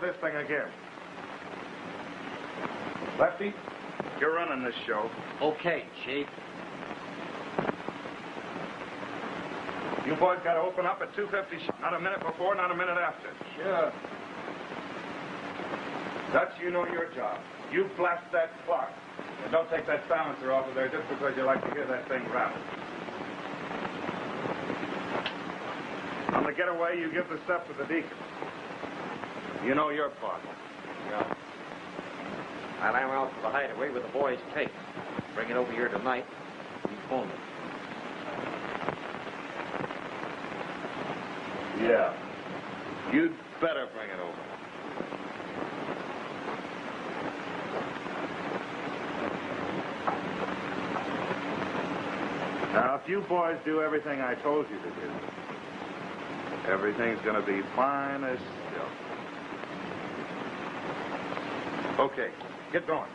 This thing again. Lefty, you're running this show. Okay, Chief. You boys got to open up at 2:50. Not a minute before, not a minute after. Sure. Dutch, you know your job. You blast that clock. And don't take that silencer off of there just because you like to hear that thing rattle. On the getaway, you give the stuff to the deacon. You know your part. Yeah. I'll am out to the hideaway with the boys' tapes. Bring it over here tonight. You phone it. Yeah. You'd better bring it over. Now, if you boys do everything I told you to do, everything's going to be fine as silk. Okay, get going.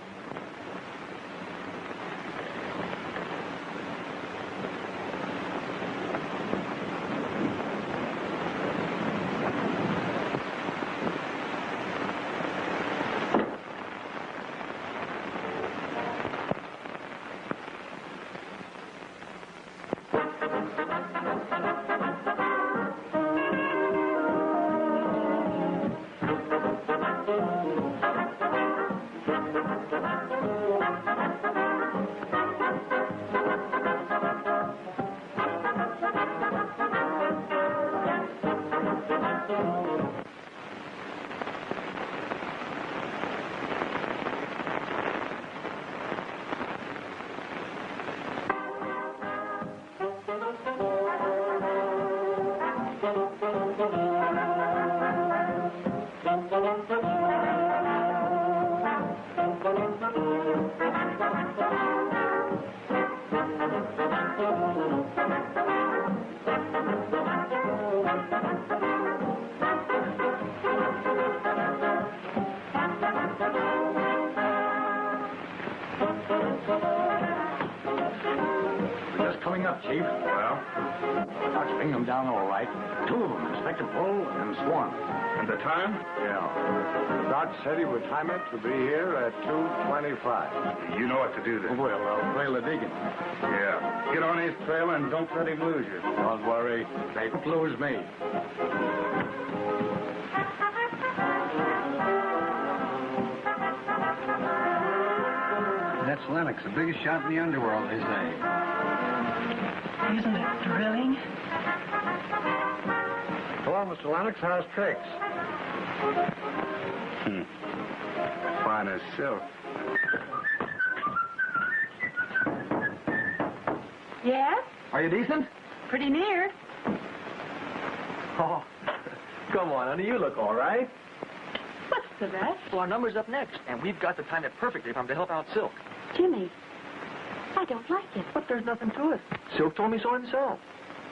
Chief. Well? I'll bring them down all right. Two of them, Inspector Bull and Swan. And the time? Yeah. The Dodge said he would time it to be here at 2:25. You know what to do then. Well, I'll trail the digging. Yeah. Get on his trail and don't let him lose you. Don't worry. They won't lose me. That's Lennox, the biggest shot in the underworld, they say. Isn't it thrilling? Hello, Mr. Lennox. How's tricks? Fine as silk. Yes? Are you decent? Pretty near. Oh, come on, honey. You look all right. What's the rest? Well, our number's up next, and we've got to time it perfectly for him to help out Silk. Jimmy, I don't like it. But there's nothing to it. Silk told me so himself.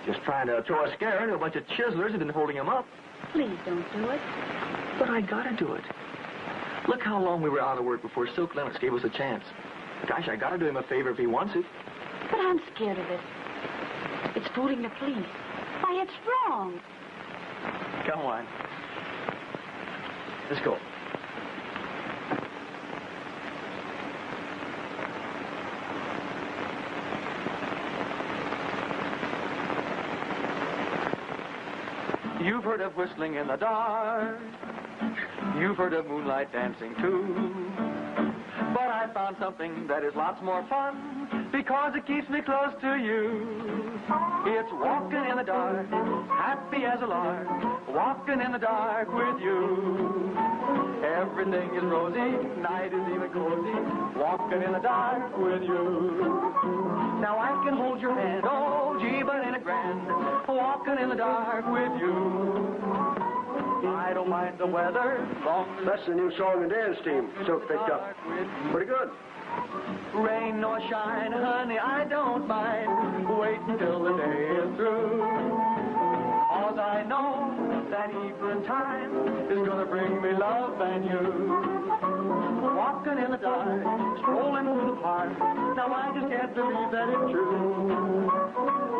Just trying to throw a scare into a bunch of chiselers who've been holding him up. Please don't do it. But I gotta do it. Look how long we were out of work before Silk Lennox gave us a chance. Gosh, I gotta do him a favor if he wants it. But I'm scared of it. It's fooling the police. Why, it's wrong. Come on. Let's go. You've heard of whistling in the dark. You've heard of moonlight dancing too. But I found something that is lots more fun because it keeps me close to you. It's walking in the dark, happy as a lark, walking in the dark with you. Everything is rosy, night is even cozy, walking in the dark with you. Now I can hold your hand, oh gee, but ain't it grand, walking in the dark with you. I don't mind the weather, long as That's the new song and dance team Silk picked up. Pretty good. rain or shine, honey, I don't mind. Wait until the day is through. 'Cause I know that evening time is gonna bring me love and you. Walking in the dark, strolling through the park. Now I just can't believe that it's true.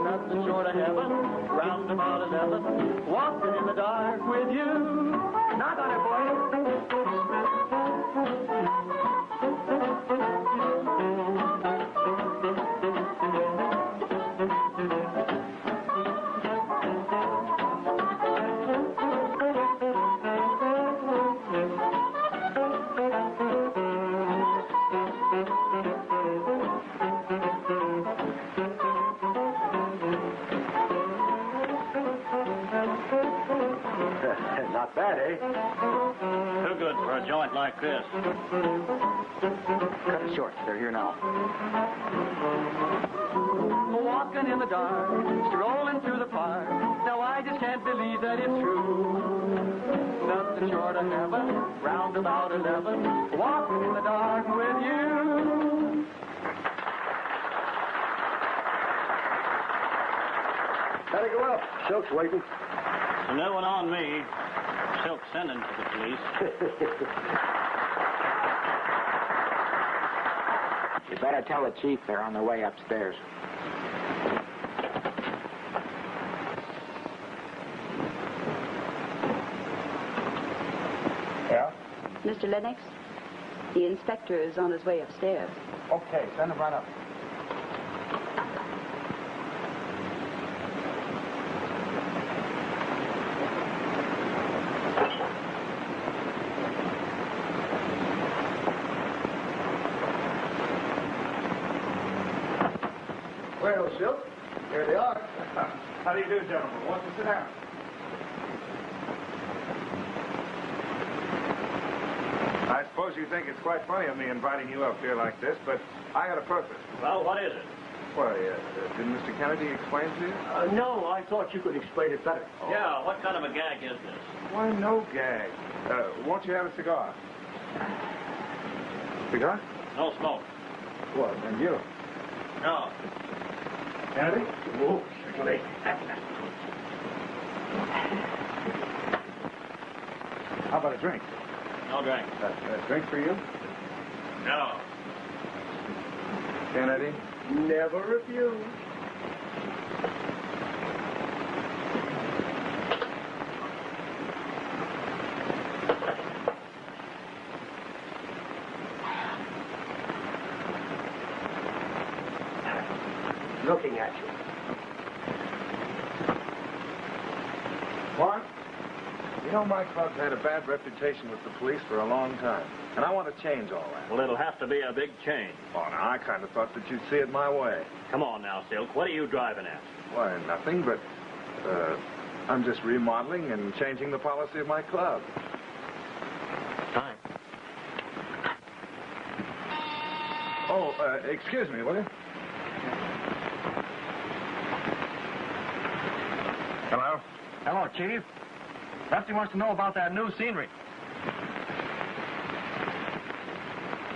Nothing short of heaven, round about 11. Walking in the dark with you. Knock on it, boy. Not bad, eh? Too good for a joint like this. Cut it short. They're here now. Walking in the dark, strolling through the park. Now I just can't believe that it's true. Nothing short of heaven, round about 11. Walking in the dark with you. Gotta go up. Silk's waiting. No one on me. Silk sending to the police. You better tell the chief they're on their way upstairs. Yeah? Mr. Lennox, the inspector is on his way upstairs. Okay, send him right up. Well, Silk, here they are. How do you do, gentlemen? Won't you sit down? I suppose you think it's quite funny of me inviting you up here like this, but I got a purpose. Well, what is it? Why, didn't Mr. Kennedy explain to you? No, I thought you could explain it better. Yeah, what kind of a gag is this? Why, no gag. Won't you have a cigar? Cigar? No smoke. Well, then you. No. Kennedy? Oh, certainly. How about a drink? No drink. A drink for you? No. Kennedy? Never refuse. Looking at you. What? You know, my club's had a bad reputation with the police for a long time, and I want to change all that. Well, it'll have to be a big change. Oh, now, I kind of thought that you'd see it my way. Come on now, Silk. What are you driving at? Why, nothing, but, I'm just remodeling and changing the policy of my club. Time. Oh, excuse me, will you? Hello? Hello, Chief. Lefty wants to know about that new scenery.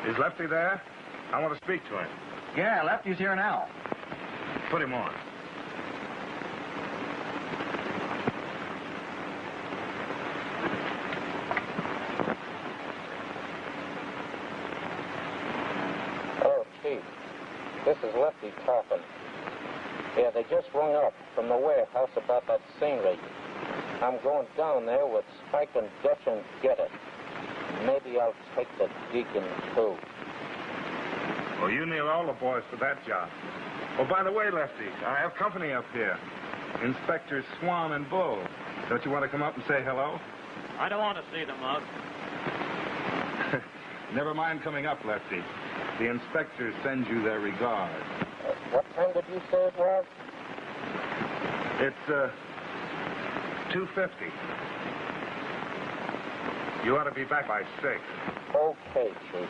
Is Lefty there? I want to speak to him. Yeah, Lefty's here now. Put him on. Hello, Chief. This is Lefty talking. Yeah, they just rung up from the warehouse about that scenery. I'm going down there with Spike and Dutch and get it. Maybe I'll take the Deacon, too. Well, you need all the boys for that job. Oh, by the way, Lefty, I have company up here. Inspectors Swan and Bull. Don't you want to come up and say hello? I don't want to see the mug. Never mind coming up, Lefty. The inspector sends you their regards. What time did you say it was? It's, 2:50. You ought to be back by 6. Okay, Chief.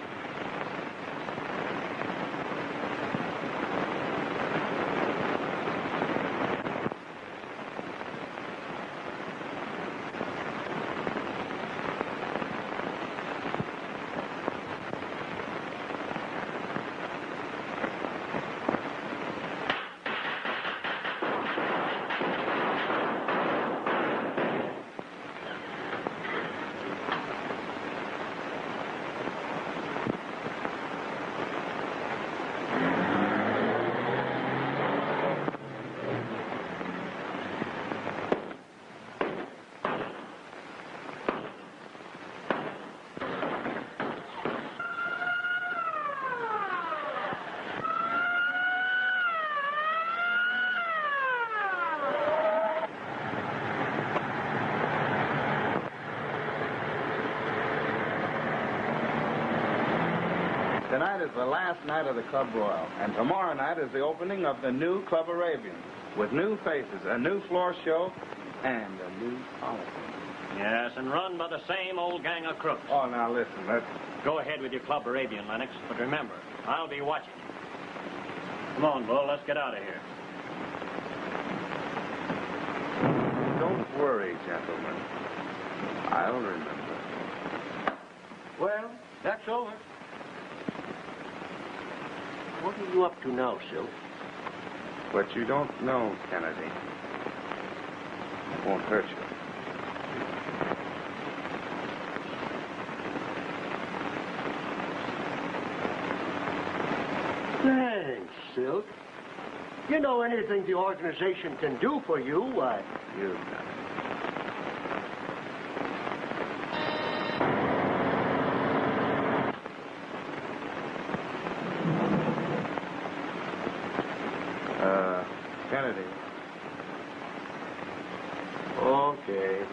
Tonight is the last night of the Club Royal, and tomorrow night is the opening of the new Club Arabian, with new faces, a new floor show, and a new policy. Yes, and run by the same old gang of crooks. Oh, now listen, let's... Go ahead with your Club Arabian, Lennox, but remember, I'll be watching you. Come on, Bull, let's get out of here. Don't worry, gentlemen. I'll remember. Well, that's over. What are you up to now, Silk? What you don't know, Kennedy, won't hurt you. Thanks, Silk. You know anything the organization can do for you, why... You've done it. Kennedy. Okay.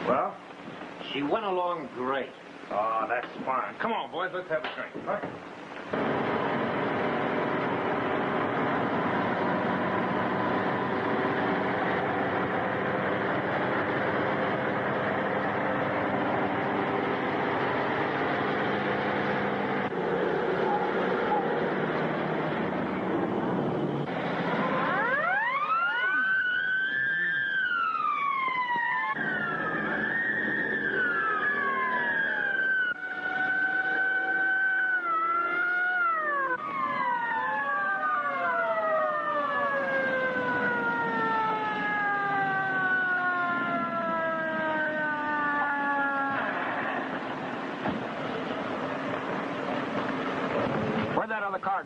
Well? She went along great. Oh, that's fine. Come on, boys, let's have a drink. Huh?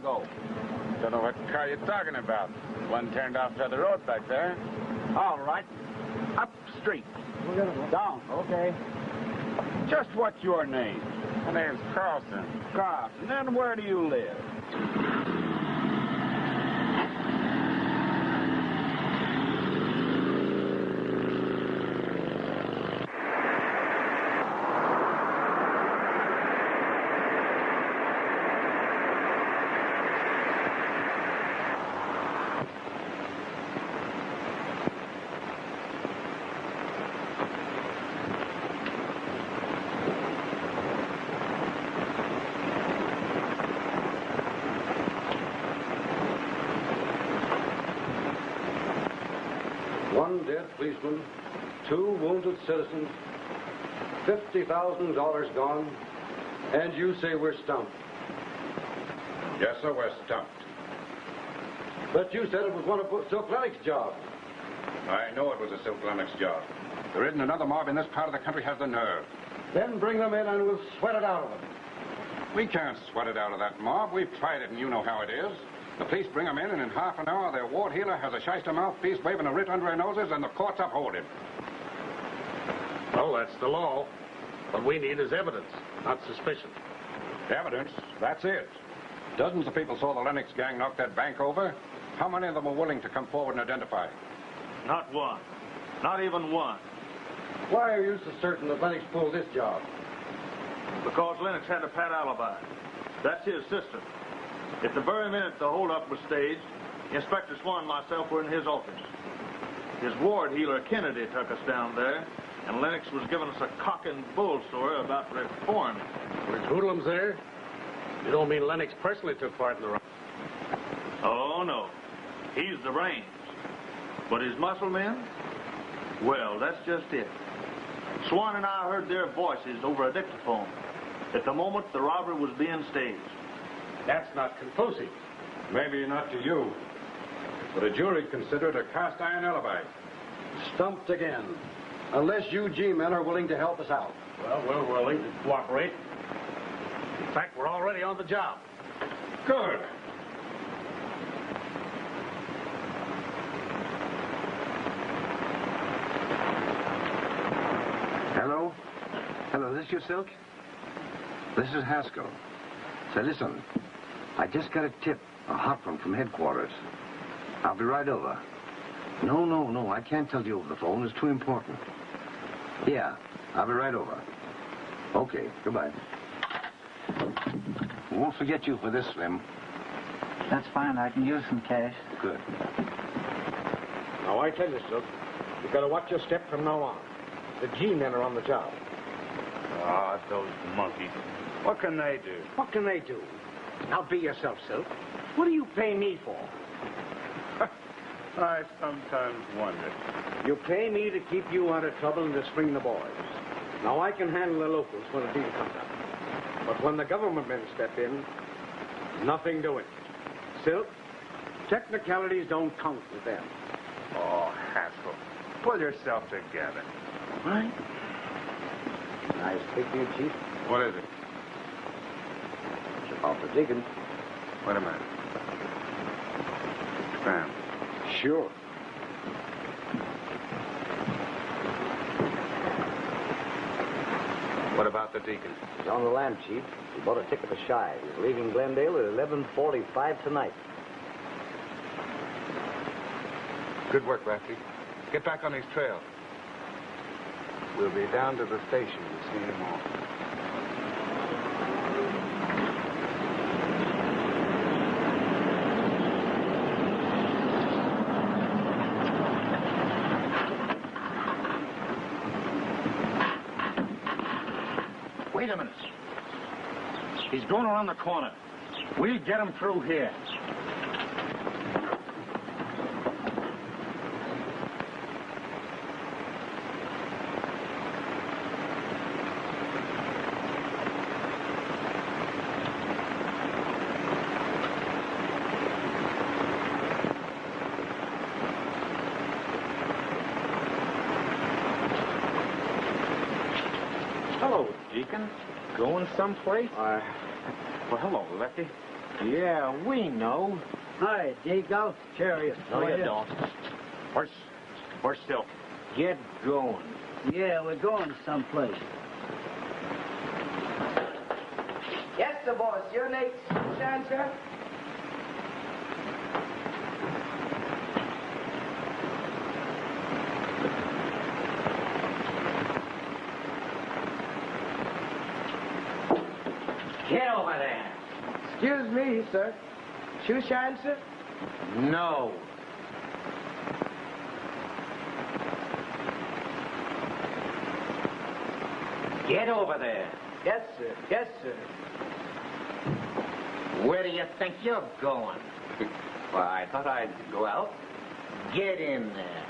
Go. Don't know what car you're talking about. One turned off to the road back there. All right. Up street. Down. Okay. Just what's your name? My name's Carlson. Carlson. Then where do you live? One dead policeman, 2 wounded citizens, $50,000 gone, and you say we're stumped. Yes, sir, we're stumped. But you said it was one of Silk Lennox's jobs. I know it was a Silk Lennox job. There isn't another mob in this part of the country has the nerve. Then bring them in and we'll sweat it out of them. We can't sweat it out of that mob. We've tried it, and you know how it is. The police bring them in, and in half an hour, their ward healer has a shyster mouthpiece waving a writ under their noses, and the courts uphold him. Well, that's the law. What we need is evidence, not suspicion. Evidence? That's it. Dozens of people saw the Lennox gang knock that bank over. How many of them are willing to come forward and identify? Not one. Not even one. Why are you so certain that Lennox pulled this job? Because Lennox had a pat alibi. That's his sister. At the very minute the holdup was staged, Inspector Sloan and myself were in his office. His ward healer, Kennedy, took us down there, and Lennox was giving us a cock and bull story about reforming. Were hoodlums there? You don't mean Lennox personally took part in the riot? Oh, no. He's the brains. But his muscle men? Well, that's just it. Swan and I heard their voices over a dictaphone at the moment the robbery was being staged. That's not conclusive. Maybe not to you, but a jury considered a cast iron alibi. Stumped again. Unless you G-men are willing to help us out. Well, we're willing to cooperate. In fact, we're already on the job. Good. Hello? Hello, this you, Silk? This is Haskell. Say, listen. I just got a tip, a hot one from headquarters. I'll be right over. No, I can't tell you over the phone. It's too important. Yeah, I'll be right over. Okay, goodbye. Won't forget you for this, Slim. That's fine. I can use some cash. Good. Now, I tell you, Silk, you got to watch your step from now on. The G-men are on the job. Ah, those monkeys. What can they do? What can they do? Now be yourself, Silk. What do you pay me for? I sometimes wonder. You pay me to keep you out of trouble and to string the boys. Now, I can handle the locals when a deal comes up. But when the government men step in, nothing doing. Silk, technicalities don't count with them. Oh, Haskell, pull yourself together. Right? Nice pick, you, Chief. What is it? It's about the digging. Wait a minute. Expand. Sure. What about the deacon? He's on the lam, Chief. He bought a ticket to Shy. He's leaving Glendale at 11:45 tonight. Good work, Lefty. Get back on these trails. We'll be down to the station to see him off. Wait a minute. He's going around the corner. We'll get him through here. Hello, Deacon. Going someplace? Well, hello, Lefty. Yeah, we know. Hi, Deke. I'll carry it No, for you don't. Where's Silk? Get going. Yeah, we're going someplace. Yes, sir, boss. Your name's Sean, sir? Get over there. Excuse me, sir. Shoe shine, sir? No. Get over there. Yes, sir. Yes, sir. Where do you think you're going? Well, I thought I'd go out. Get in there.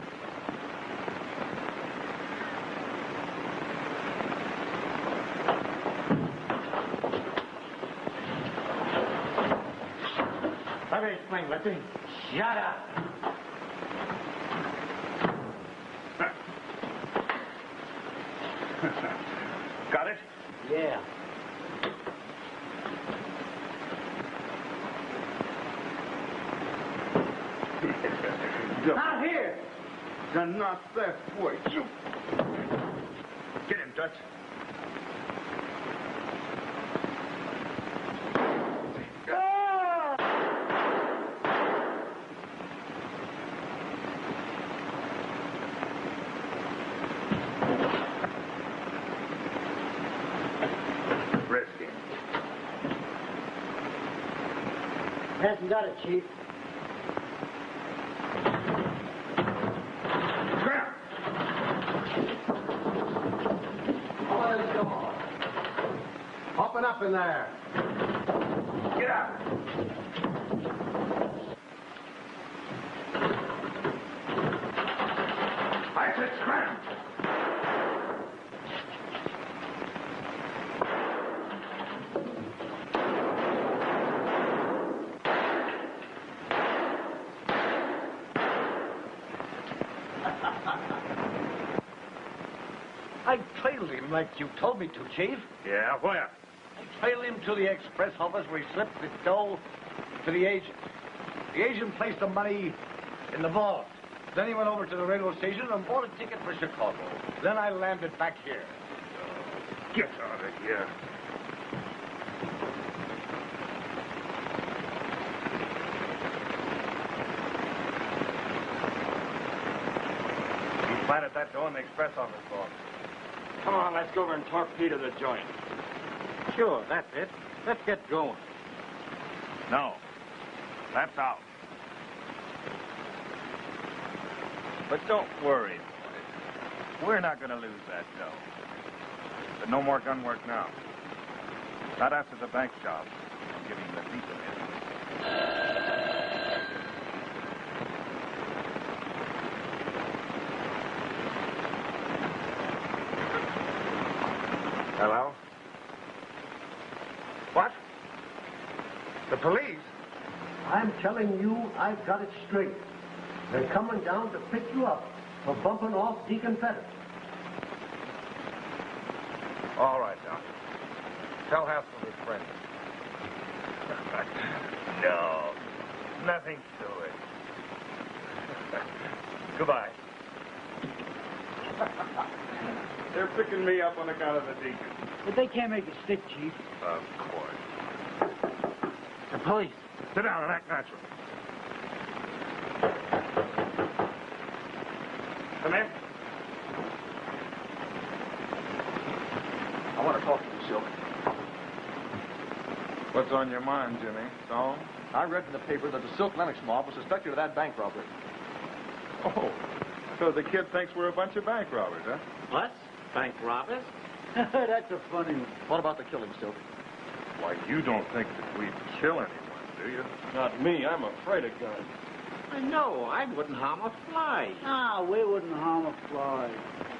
Let me explain, Lefty. Shut up. Got it? Yeah. Not here. They're not that way. You. Get him, Dutch. Hasn't got it, Chief. Open up in there. Get out. I said scram. I trailed him like you told me to, Chief. Yeah, where? I trailed him to the express office where he slipped the dough to the agent. The agent placed the money in the vault. Then he went over to the railroad station and bought a ticket for Chicago. Then I landed back here. Get out of here. He planted that dough in the express office vault. Come on, let's go over and torpedo the joint. Sure, that's it. Let's get going. No, that's out. But don't worry, boys. We're not going to lose that dough. But no more gun work now. Not after the bank job. I'm giving the people in. Hello? What? The police? I'm telling you, I've got it straight. They're coming down to pick you up for bumping off Deacon Fettis. All right, Doc. Tell Haskell his friend. No, nothing to it. Goodbye. They're picking me up on account of the deacon. But they can't make it stick, Chief. Of course. The police. Sit down and act natural. Come in. I want to talk to you, Silk. What's on your mind, Jimmy? So? I read in the paper that the Silk Lennox mob was suspected of that bank robbery. Oh, so the kid thinks we're a bunch of bank robbers, huh? What? Bank robbers? That's a funny one. What about the killing, Silk? Why, you don't think that we'd kill anyone, do you? Not me. I'm afraid of guns. I know. I wouldn't harm a fly. Ah, we wouldn't harm a fly.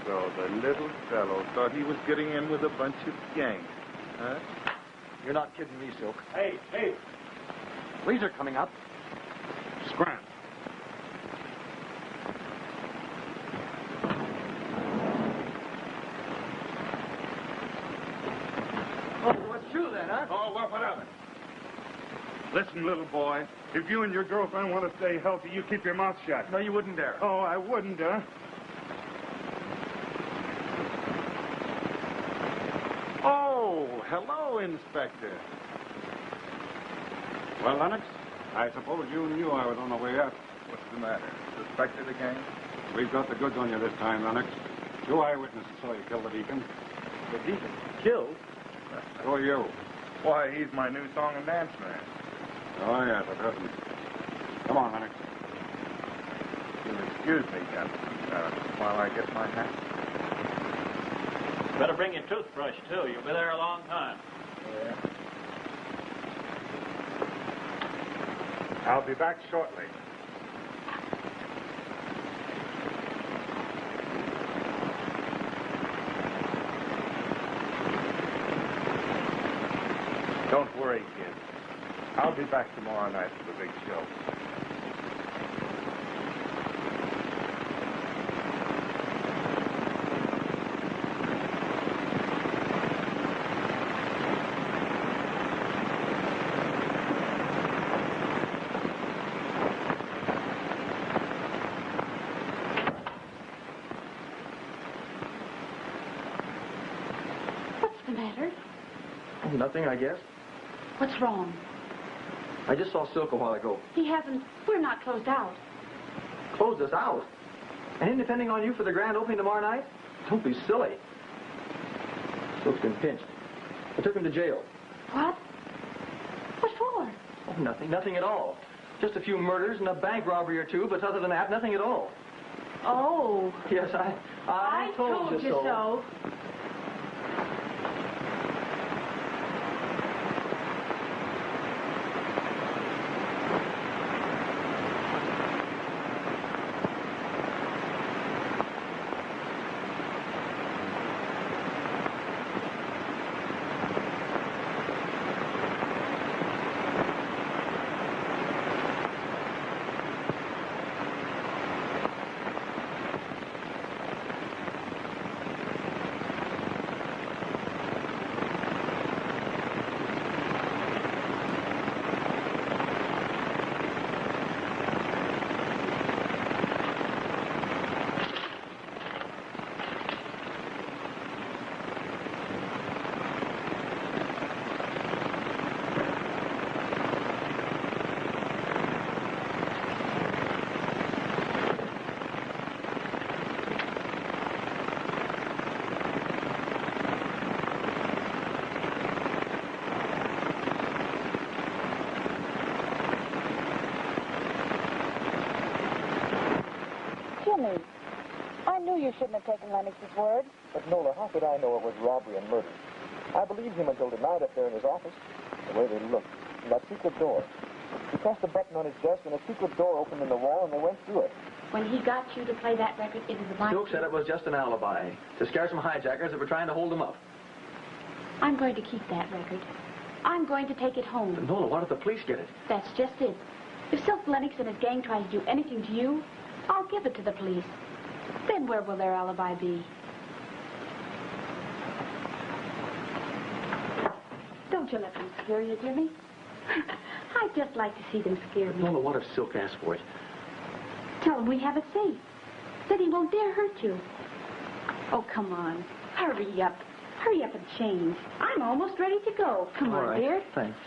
So the little fellow thought he was getting in with a bunch of gangs, huh? You're not kidding me, Silk. Hey, hey. Police are coming up. Scram. Oh, what's true then, huh? Oh, well, what of it? Listen, little boy, if you and your girlfriend want to stay healthy, you keep your mouth shut. No, you wouldn't dare. Oh, I wouldn't, huh? Oh, hello, Inspector. Well, Lennox, I suppose you knew I was on the way up. What's the matter? Suspected again? We've got the goods on you this time, Lennox. Two eyewitnesses saw you kill the deacon. The deacon? Killed? So are you. Why, he's my new song and dance man. Oh, yes, a person. Come on, Lennox. You'll excuse me, Captain, while I get my hat. Better bring your toothbrush, too. You'll be there a long time. Yeah. I'll be back shortly. Don't worry, kid. I'll be back tomorrow night for the big show. What's the matter? Nothing, I guess. What's wrong? I just saw Silk a while ago. He hasn't. We're not closed out. Closed us out. And depending on you for the grand opening tomorrow night? Don't be silly. Silk's been pinched. I took him to jail. What? What for? Oh, Nothing at all. Just a few murders and a bank robbery or two, but other than that, nothing at all. Oh. Yes, I told you so. You shouldn't have taken Lennox's word. But, Nola, how could I know it was robbery and murder? I believed him until tonight up there in his office. The way they looked. And that secret door. He pressed a button on his desk, and a secret door opened in the wall, and they went through it. When he got you to play that record, it was like... Silk said it was just an alibi to scare some hijackers that were trying to hold him up. I'm going to keep that record. I'm going to take it home. But Nola, why did the police get it? That's just it. If Silk Lennox and his gang try to do anything to you, I'll give it to the police. Then where will their alibi be? Don't you let them scare you, Jimmy. I'd just like to see them scared. Nola, what if Silk asked for it? Tell him we have it safe. That he won't dare hurt you. Oh, come on. Hurry up. Hurry up and change. I'm almost ready to go. Come on, right. dear. Thanks.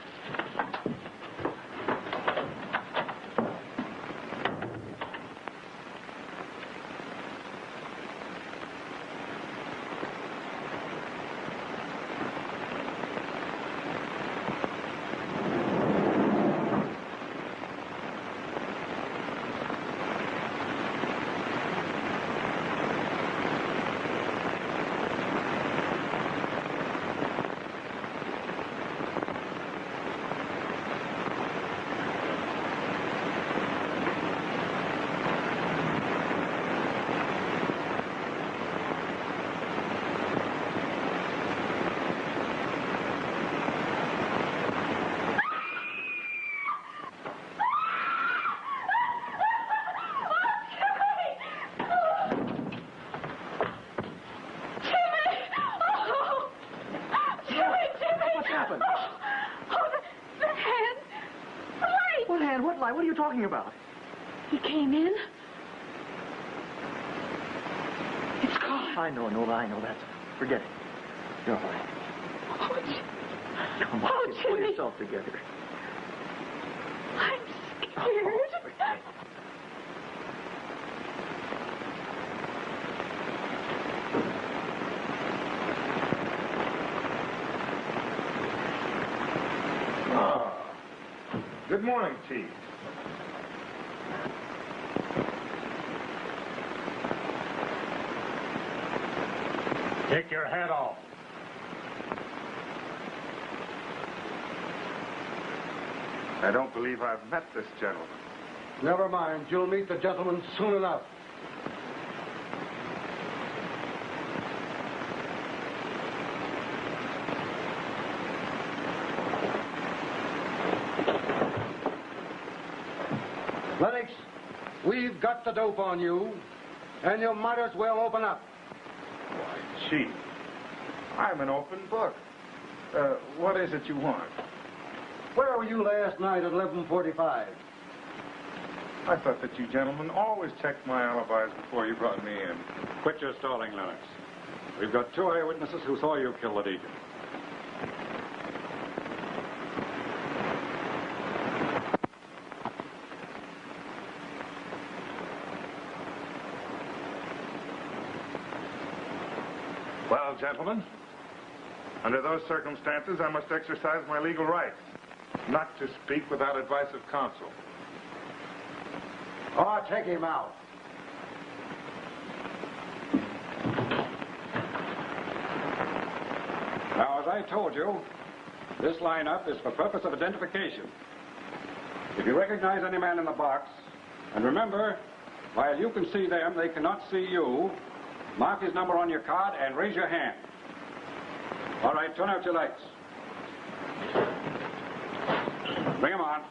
What are you talking about? He came in. It's gone. I know, Nola, I know that. Forget it. You're all right. Oh, Come on, kid, pull yourself together. I'm scared. Good morning, Chief. Take your hat off. I don't believe I've met this gentleman. Never mind. You'll meet the gentleman soon enough. Lennox, we've got the dope on you, and you might as well open up. Why, Chief, I'm an open book. What is it you want? Where were you last night at 11:45? I thought that you gentlemen always checked my alibis before you brought me in. Quit your stalling, Lennox. We've got 2 eyewitnesses who saw you kill the deacon. Well, gentlemen, under those circumstances, I must exercise my legal rights. not to speak without advice of counsel. Oh, take him out. Now, as I told you, this lineup is for purpose of identification. If you recognize any man in the box, and remember, while you can see them, they cannot see you, mark his number on your card and raise your hand. All right, turn out your lights. Bring him on.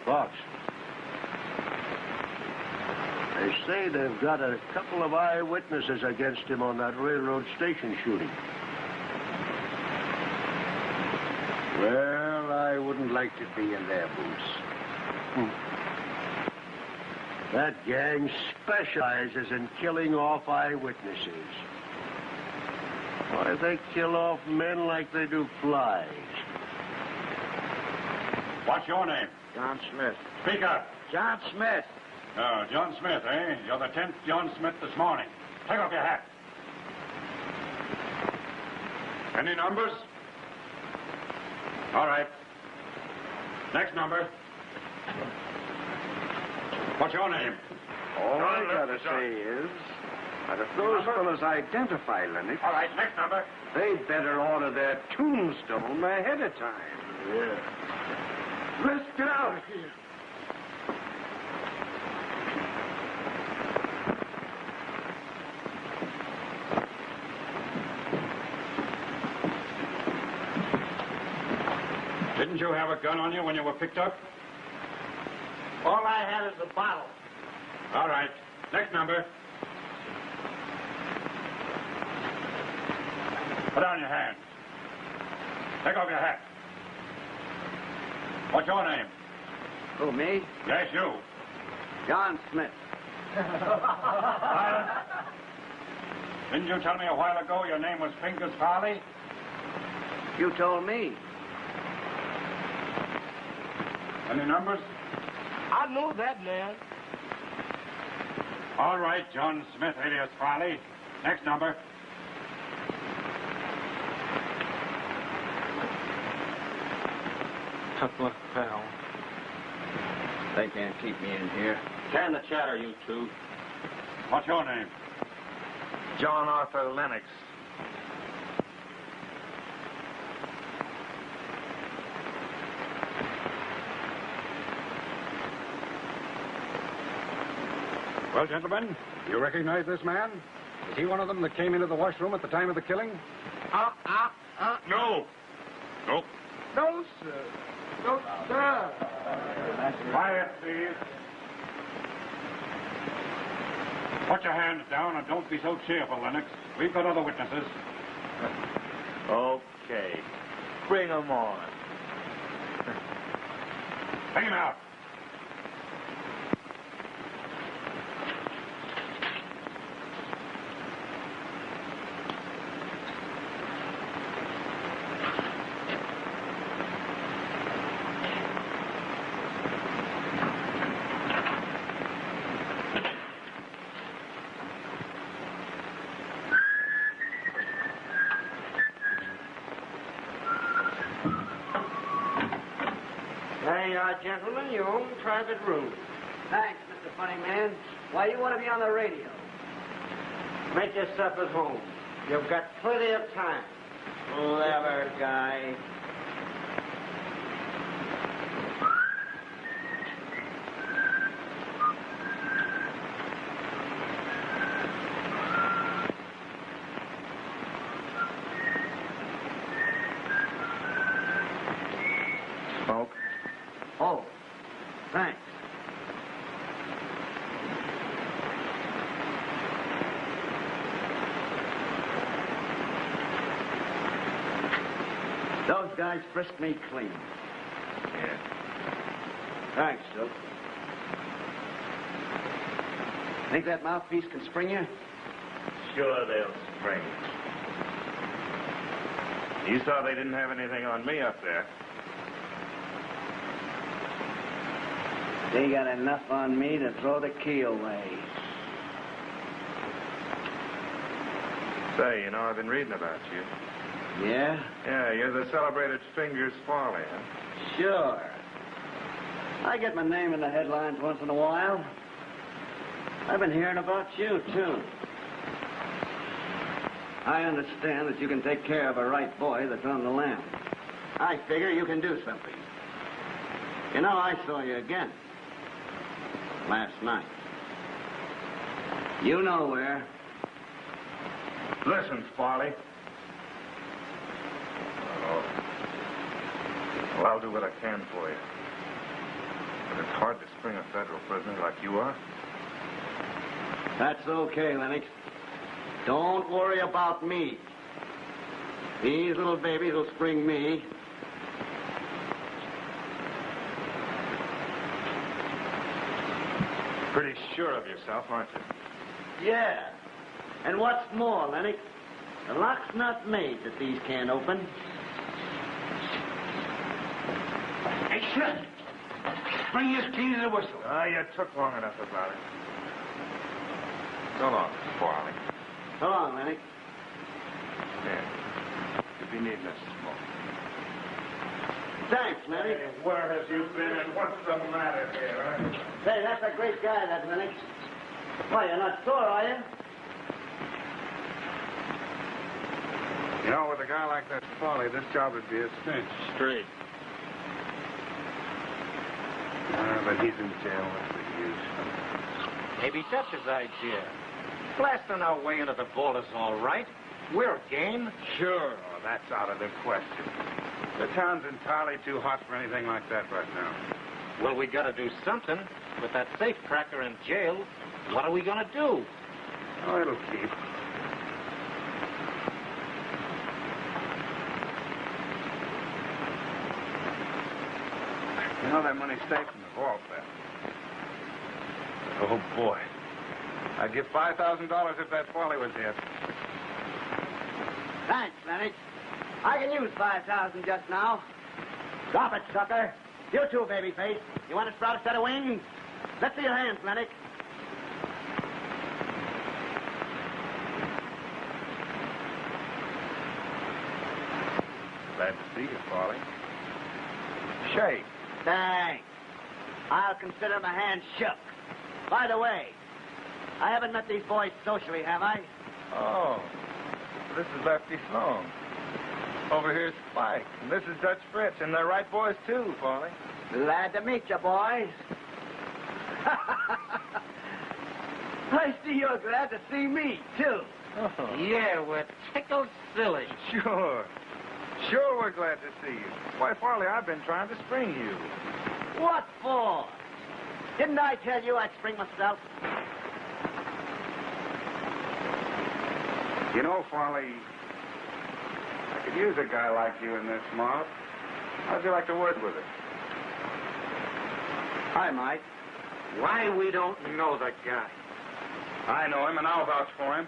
Boss, they say they've got a couple of eyewitnesses against him on that railroad station shooting. Well, I wouldn't like to be in their boots. That gang specializes in killing off eyewitnesses. Why, they kill off men like they do flies. What's your name? John Smith. Speak up. John Smith. Oh, John Smith, eh? You're the 10th John Smith this morning. Take off your hat. Any numbers? All right. Next number. What's your name? All I gotta say is that if those fellas identify Lennox... All right, next number. They'd better order their tombstone ahead of time. Yeah. Let's get out of here. Didn't you have a gun on you when you were picked up? All I had is a bottle. All right. Next number. Put down your hands. Take off your hat. What's your name? Who, me? Yes, you. John Smith. Didn't you tell me a while ago your name was Fingers Farley? You told me. Any numbers? I know that man. All right, John Smith, alias Farley. Next number. Tough luck, pal. They can't keep me in here. Can the chatter, you two. What's your name? John Arthur Lennox. Well, gentlemen, you recognize this man? Is he one of them that came into the washroom at the time of the killing? No. Nope. No, sir. No, sir. Quiet, please. Put your hands down and don't be so cheerful, Lennox. We've got other witnesses. Okay. Bring them on. Bring him out. There you are, gentlemen, your own private room. Thanks, Mr. Funny Man. Why you want to be on the radio? Make yourself at home. You've got plenty of time. Clever guy. Smoke. Oh, thanks. Those guys frisked me clean. Yeah. Thanks, Silk. Think that mouthpiece can spring you? Sure they'll spring. You saw they didn't have anything on me up there. They got enough on me to throw the key away. Say, you know, I've been reading about you. Yeah? Yeah, you're the celebrated Fingers Farley, huh? Sure. I get my name in the headlines once in a while. I've been hearing about you, too. I understand that you can take care of a right boy that's on the lam. I figure you can do something. You know, I saw you again. Last night. You know where. Listen, Farley. Oh. Well, I'll do what I can for you. But it's hard to spring a federal prisoner like you are. That's okay, Lennox. Don't worry about me. These little babies will spring me. Pretty sure of yourself, aren't you? Yeah. And what's more, Lennox, the lock's not made that these can't open. Hey, shut! Bring your keys and whistle. Ah, you took long enough about it. So long, Farley. So long, Lennox. Yeah. You'll be needing us smoke. Thanks, Lennox. Hey, where have you been and what's the matter here, huh? Say, that's a great guy, that Lennox. Why, you're not sore, are you? You know, with a guy like that Farley, this job would be a cinch. Straight. But he's in jail. What's the use? Maybe that's his idea. Blasting our way into the borders, all right. We're game. Sure. Oh, that's out of the question. The town's entirely too hot for anything like that right now. Well, we gotta do something. With that safecracker in jail, what are we gonna do? Oh, it'll keep. You know that money's safe in the vault there. Oh, boy. I'd give $5,000 if that Farley was here. Thanks, Lennox. I can use 5,000 just now. Drop it, sucker. You too, babyface. You want to sprout a set of wings? Let's see your hands, Lennox. Glad to see you, Farley. Shake. Thanks. I'll consider my hand shook. By the way, I haven't met these boys socially, have I? Oh, this is Lefty Sloan. Over here's Spike, and this is Dutch Fritz, and they're right boys, too, Farley. Glad to meet you, boys. I see you're glad to see me, too. Oh. Yeah, we're tickled silly. Sure. Sure, we're glad to see you. Why, Farley, I've been trying to spring you. What for? Didn't I tell you I'd spring myself? You know, Farley, I could use a guy like you in this mob. How'd you like to work with it? I might. Why we don't know the guy? I know him, and I'll vouch for him.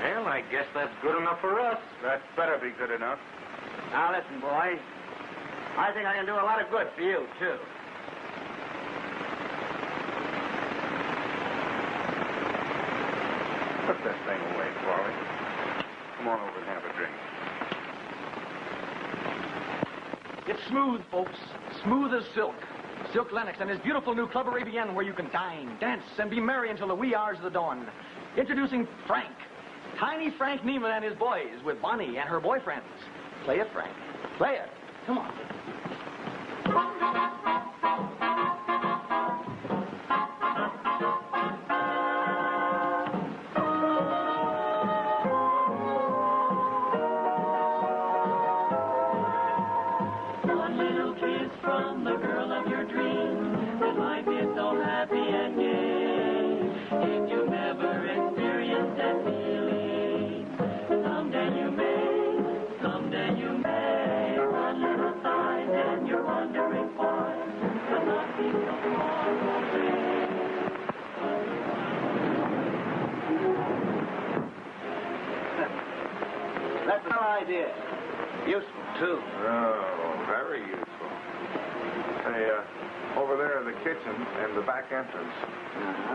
Well, I guess that's good enough for us. That better be good enough. Now, listen, boys. I think I can do a lot of good for you, too. Put that thing away, Farley. Come on over and have a drink. It's smooth, folks. Smooth as silk. Silk Lennox and his beautiful new Club Arabian where you can dine, dance, and be merry until the wee hours of the dawn. Introducing Frank. Tiny Frank Niemann and his boys with Bonnie and her boyfriends. Play it, Frank. Play it. Come on. One little kiss from the girl of your dreams, and life is so happy and gay. If you've never experienced that feeling, someday you may, someday you may. One little sign and you're wondering why, but not be so far away. That's our idea. Useful, too. Oh, very useful. Hey, over there in the kitchen and the back entrance.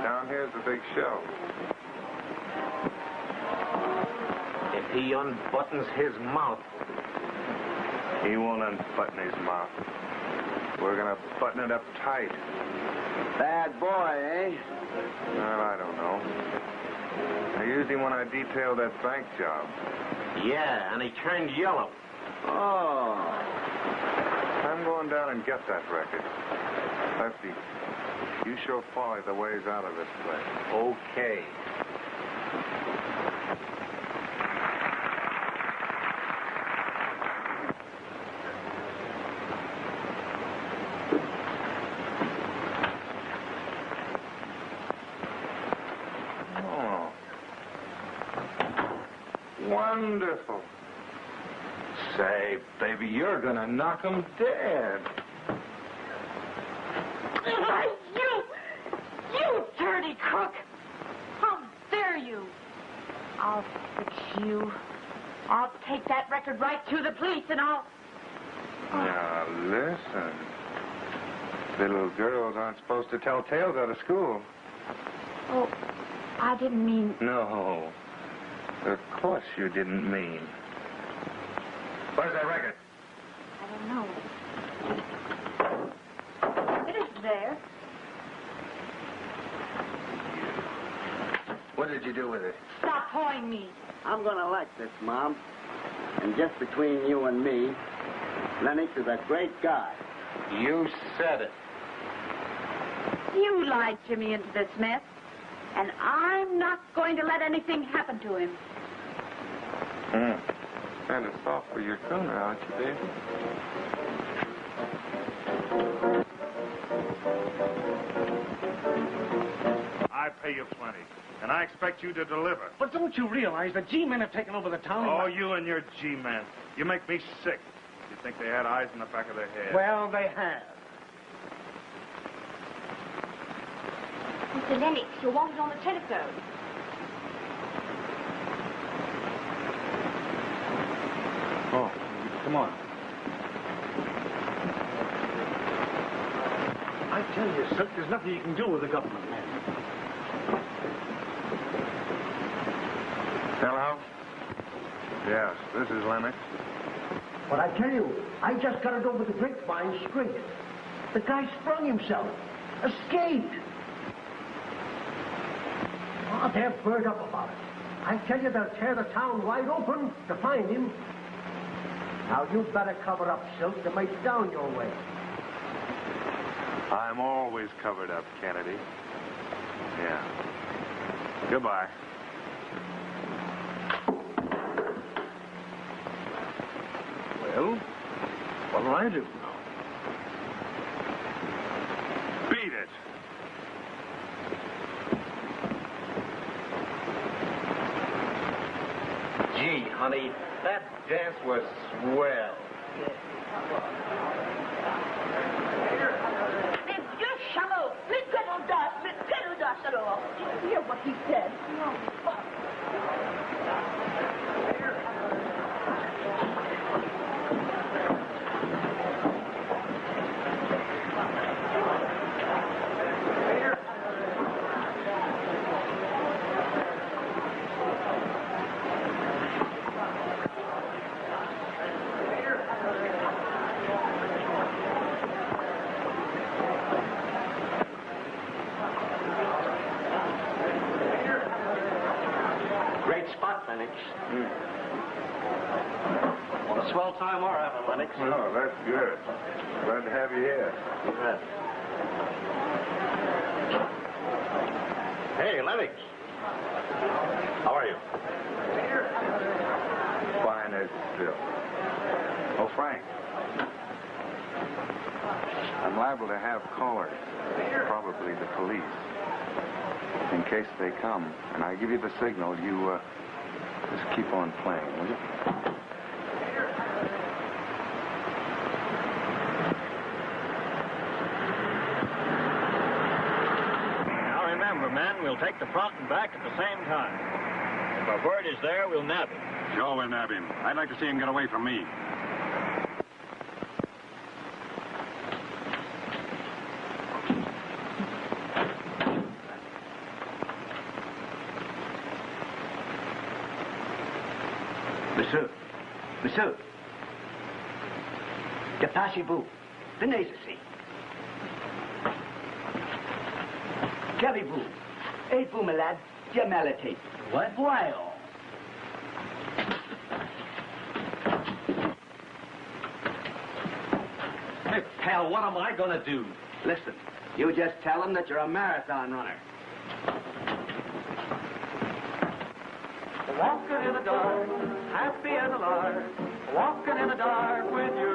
Down here's the big show. If he unbuttons his mouth. He won't unbutton his mouth. We're gonna button it up tight. Bad boy, eh? Well, I don't know. I used him when I detailed that bank job. Yeah, and he turned yellow. Oh. I'm going down and get that record. Lefty, you show Folly the ways out of this place. Okay. Wonderful. Say, baby, you're gonna knock him dead. You dirty crook! How dare you? I'll fix you. I'll take that record right to the police and I'll... Now, listen. Little girls aren't supposed to tell tales out of school. Oh, I didn't mean... No. Of course you didn't mean. Where's that record? I don't know. It isn't there. What did you do with it? Stop pawing me. I'm gonna like this, Mom. And just between you and me, Lennox is a great guy. You said it. You lied Jimmy into this mess. And I'm not going to let anything happen to him. Kind of soft for your corner, aren't you, baby? I pay you plenty, and I expect you to deliver. But don't you realize the G-men have taken over the town? Oh, you and your G-men. You make me sick. You think they had eyes in the back of their head. Well, they have. Mr. Lennox, you're wanted on the telephone. Oh, come on. I tell you, Silk, there's nothing you can do with the government, man. Hello? Yes, this is Lennox. But I tell you, I just got it over the grapevine straight. The guy sprung himself. Escaped. Oh, they're burnt up about it. I tell you, they'll tear the town wide open to find him. Now, you better cover up, Silk. They might down your way. I'm always covered up, Kennedy. Yeah. Goodbye. Well, what'll I do now? Beat it. Gee, honey, that dance was swell. Did you hear what he said? No. What a swell time we're having, Lennox. Oh, that's good. Glad to have you here. Hey, Lennox. How are you? Fine as silk. Oh, Frank. I'm liable to have callers, probably the police. In case they come, and I give you the signal, you just keep on playing, will you? Now remember, men, we'll take the front and back at the same time. If our word is there, we'll nab him. Sure, we'll nab him. I'd like to see him get away from me. Silk. Depachez-vous. Venez ici. Qu'avez-vous? Êtes-vous malade? Dieu malade. What? Voyons. Hey, pal, what am I going to do? Listen, you just tell them that you're a marathon runner. Walking in the dark, happy as a lark, walking in the dark with you.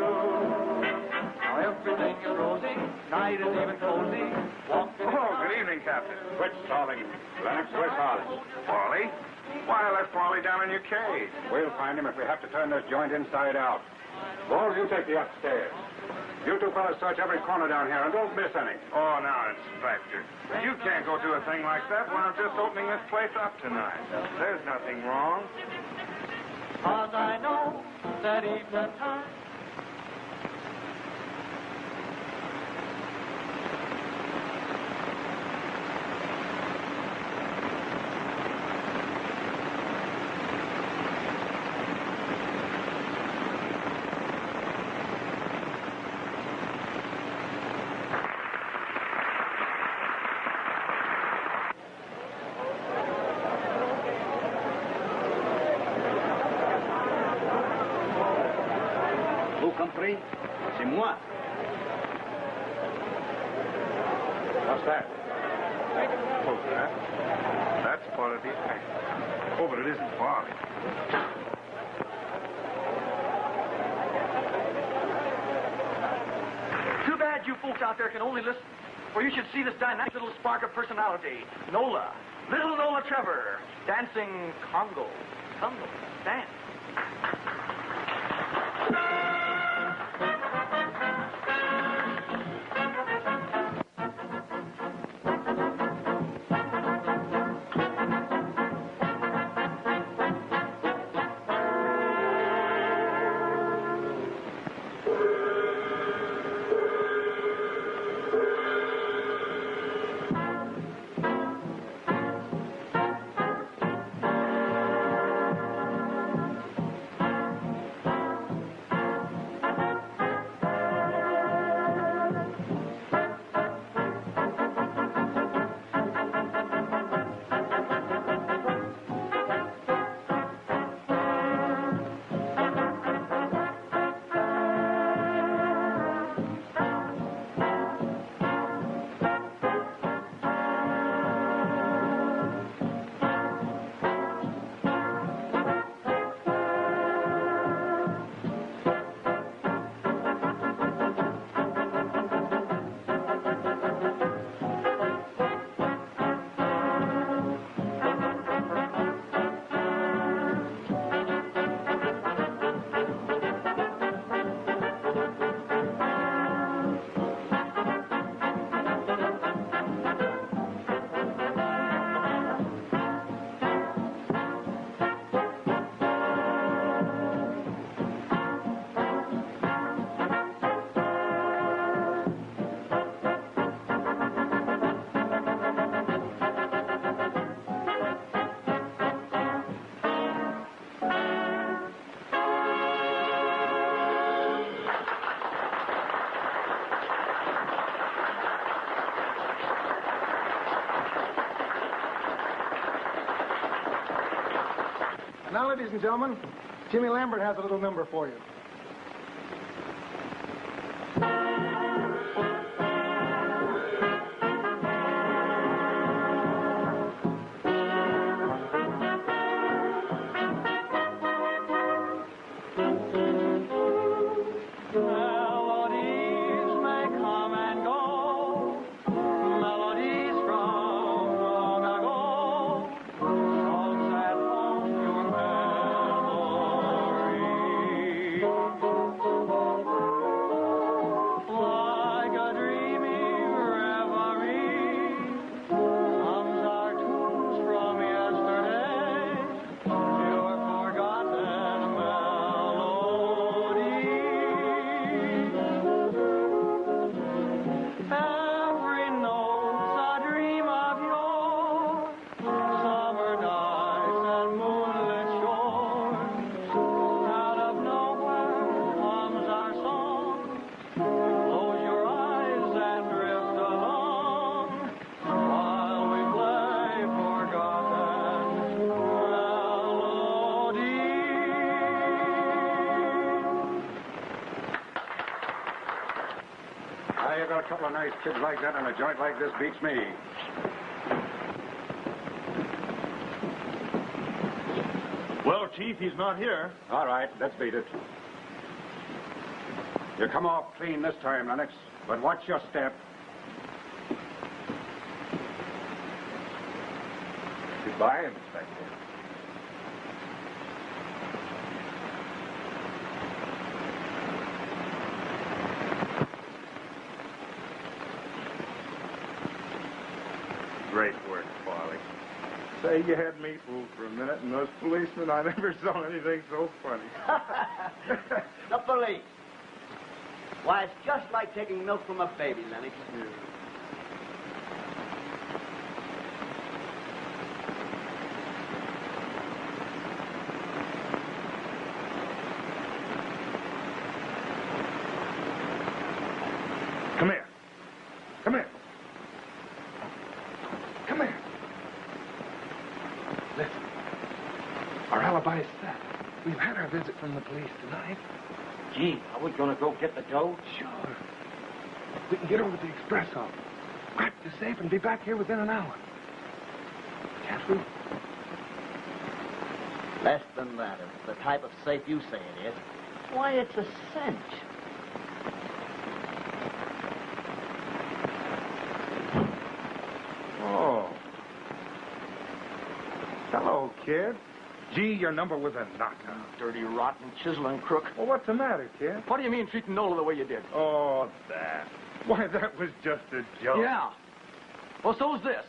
Now everything is rosy, night is even cozy. Good evening, Captain. Which Starling? Lennox, where's Hollis? Wally? Why, I left Wally down in your cage. We'll find him if we have to turn this joint inside out. Bowles, you take the upstairs. You two fellas search every corner down here and don't miss any. Oh, now, Inspector. You can't go do a thing like that when I'm just opening this place up tonight. There's nothing wrong. 'Cause I know that evening time. C'est moi. What's that? Photograph. That's part of the effect. Oh, but it isn't Wally. Too bad you folks out there can only listen, for you should see this dynamic little spark of personality. Nola, little Nola Trevor, dancing Congo. Congo, dance. Now, ladies and gentlemen, Jimmy Lambert has a little number for you. You got a couple of nice kids like that, and a joint like this beats me. Well, Chief, he's not here. All right, let's beat it. You come off clean this time, Lennox, but watch your step. Goodbye, Inspector. Great work, Farley. Say, you had me fooled for a minute, and those policemen, I never saw anything so funny. The police. Why, it's just like taking milk from a baby, Lennox. Come here. Come here. Come here. Listen. Our alibi's set. We've had our visit from the police tonight. Gee, are we going to go get the dough? Sure. We can get over to the express office, crack the safe, and be back here within an hour. Can't we? Less than that. If it's the type of safe you say it is. Why, it's a cinch. Oh. Hello, kid. Gee, your number was a knockout. Dirty, rotten, chiseling crook. Well, what's the matter, kid? What do you mean treating Nola the way you did? Oh, that. Why, that was just a joke. Yeah. Well, so's this.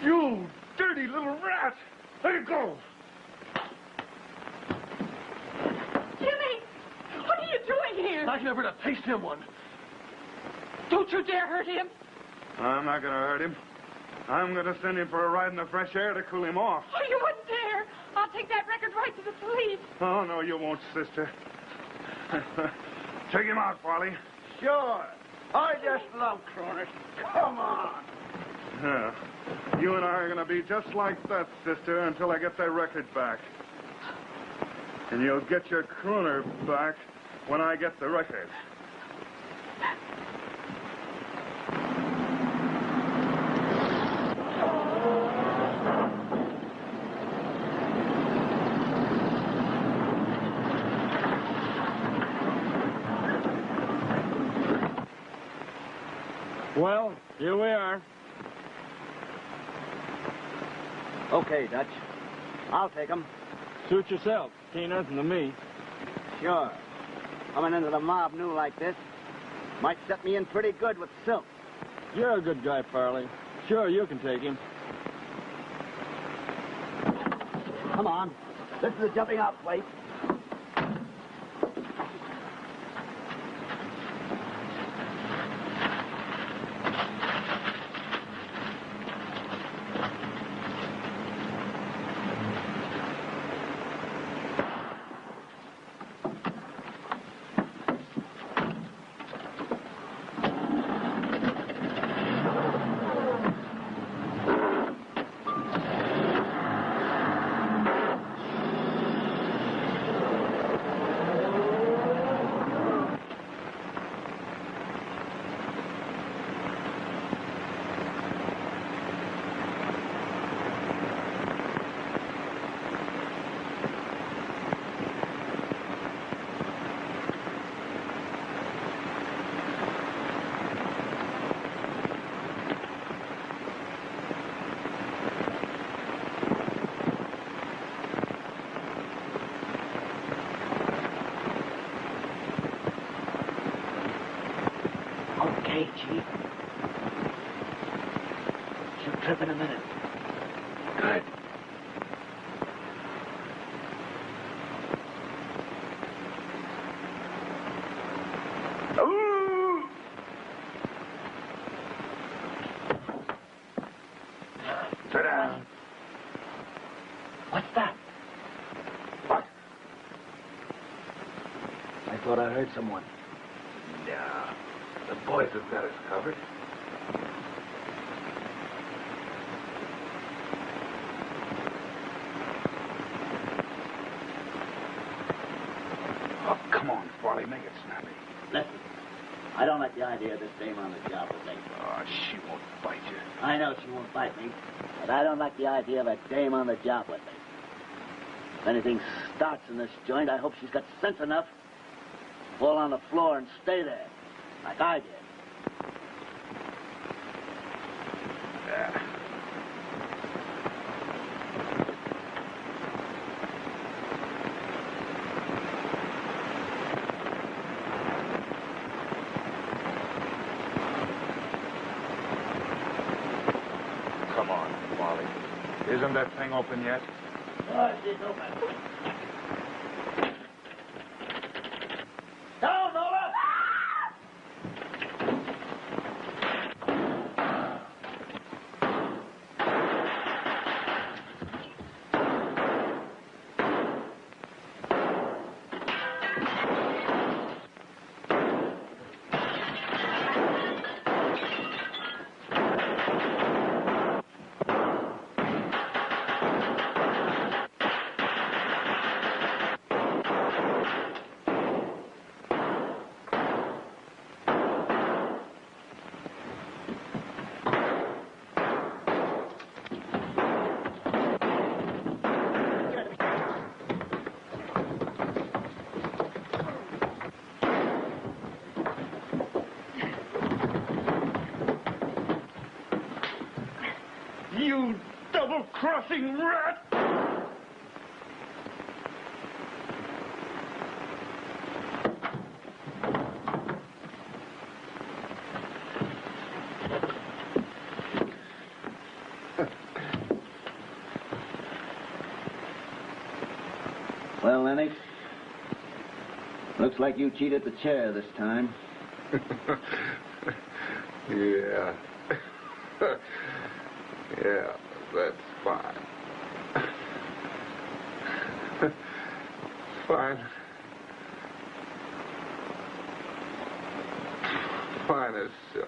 You dirty little rat! Let it go! Jimmy! What are you doing here? I never to taste him one. Don't you dare hurt him. I'm not going to hurt him. I'm going to send him for a ride in the fresh air to cool him off. Oh, you wouldn't dare. I'll take that record right to the police. Oh, no, you won't, sister. Take him out, Farley. Sure. I just love crooners. Come on. Yeah. You and I are going to be just like that, sister, until I get that record back. And you'll get your crooner back when I get the record. Well, here we are. Okay, Dutch. I'll take him. Suit yourself. Ain't nothing to me. Sure. Coming into the mob new like this might set me in pretty good with Silk. You're a good guy, Farley. Sure, you can take him. Come on. This is the jumping out place. Chief. She'll trip in a minute. Good. Ooh! Sit down. What's that? What? I thought I heard someone. Yeah. The boys have got us covered. Oh, come on, Farley, make it snappy. Lefty, I don't like the idea of this dame on the job with me. Oh, she won't bite you. I know she won't bite me, but I don't like the idea of a dame on the job with me. If anything starts in this joint, I hope she's got sense enough to fall on the floor and stay there, like I did. Yeah. Come on, Wally. Isn't that thing open yet? Oh, she's open. Down, Nola! You double-crossing rat! Well, Lennox, looks like you cheated the chair this time. Yeah. Yeah, that's fine. Fine. Fine as silk.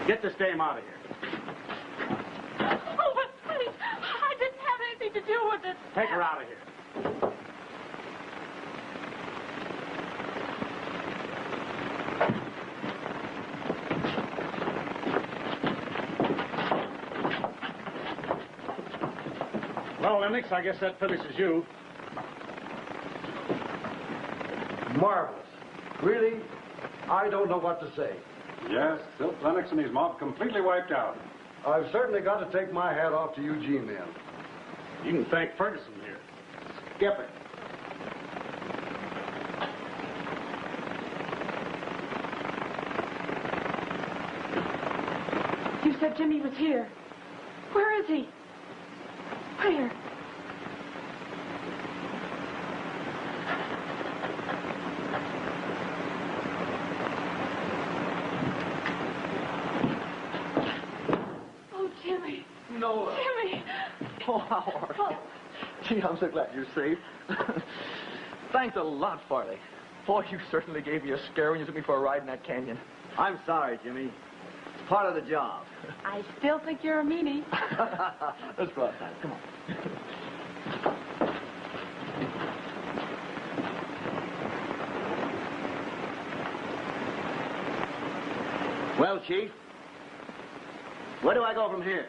Get this dame out of here. Oh, but please, I didn't have anything to do with it. Take her out of here. Well, Lennox, I guess that finishes you. Marvelous. Really, I don't know what to say. Yes, Silk Lennox and his mob completely wiped out. I've certainly got to take my hat off to you G-men. You can thank Ferguson here. Skip it. You said Jimmy was here. Where is he? Where? Oh, Jimmy. Nola. Jimmy. Oh, how are you? Gee, I'm so glad you're safe. Thanks a lot, Farley. Boy, you certainly gave me a scare when you took me for a ride in that canyon. I'm sorry, Jimmy. It's part of the job. I still think you're a meanie. Let's go outside. Come on. Well, Chief, where do I go from here?